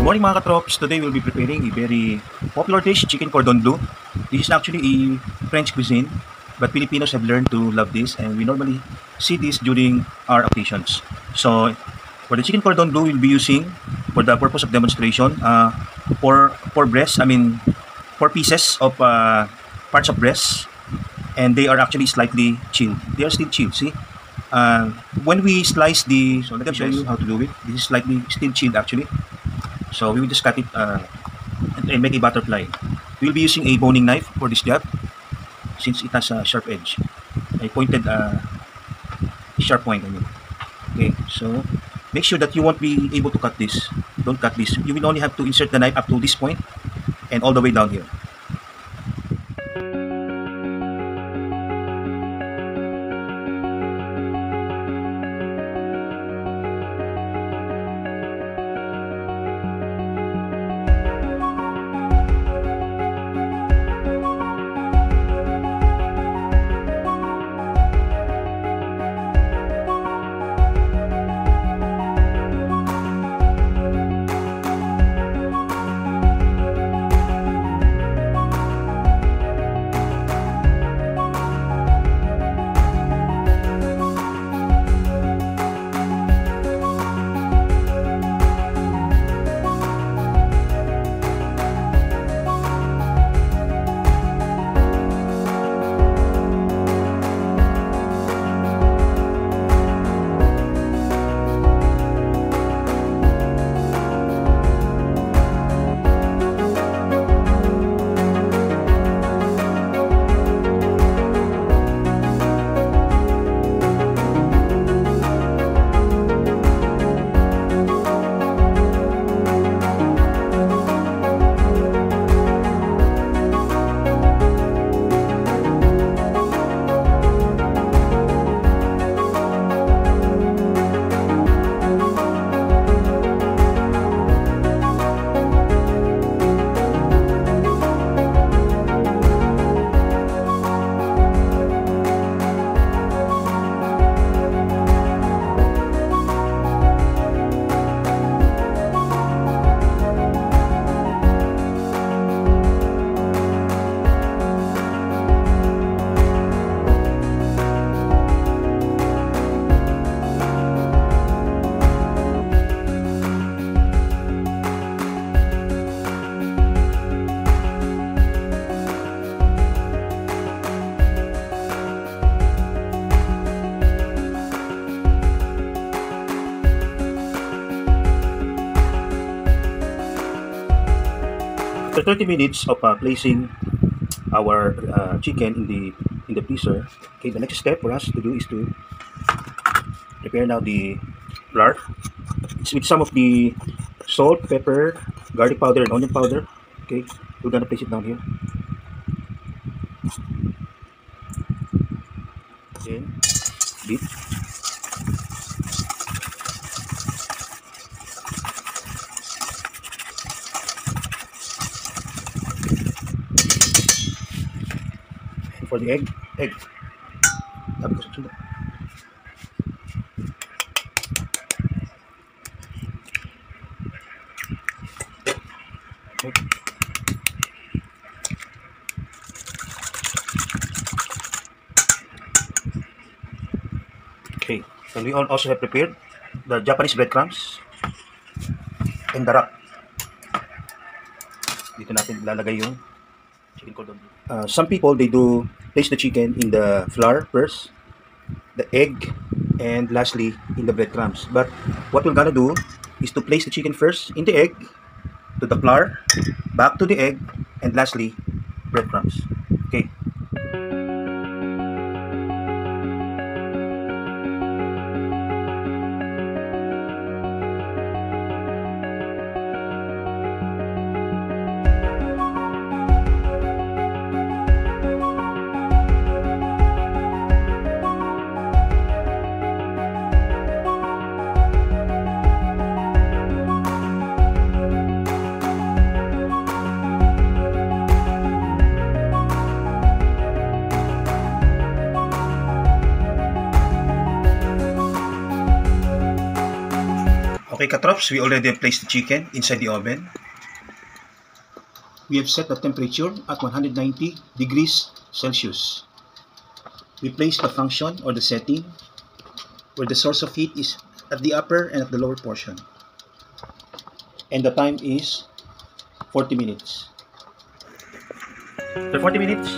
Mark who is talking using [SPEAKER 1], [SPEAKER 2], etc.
[SPEAKER 1] Morning mga katrops, today we'll be preparing a very popular dish, chicken cordon bleu. This is actually a French cuisine, but Filipinos have learned to love this and we normally see this during our occasions. So for the chicken cordon bleu, we'll be using, for the purpose of demonstration, four pieces of parts of breast, and they are actually slightly chilled. They are still chilled, see? When we slice so let me show you how to do it. This is slightly still chilled actually. So we will just cut it and make a butterfly. We'll be using a boning knife for this job since it has a sharp edge. A pointed sharp point, I mean. Okay, so make sure that you won't be able to cut this. Don't cut this. You will only have to insert the knife up to this point and all the way down here. After 30 minutes of placing our chicken in the freezer, okay, the next step for us to do is to prepare now the lard. It's with some of the salt, pepper, garlic powder, and onion powder. Okay, we're gonna place it down here. Then beef. And for the egg. Tapos sunod. Okay. Okay, and we also have prepared the Japanese breadcrumbs and the wrap. Dito natin lalagay yung chicken cordon bleu. Some people, they do place the chicken in the flour first, the egg, and lastly in the breadcrumbs. But what we're gonna do is to place the chicken first in the egg, to the flour, back to the egg, and lastly breadcrumbs. Okay. Okay, katrops, we already have placed the chicken inside the oven. We have set the temperature at 190 degrees Celsius. We place the function or the setting where the source of heat is at the upper and at the lower portion. And the time is 40 minutes. After 40 minutes,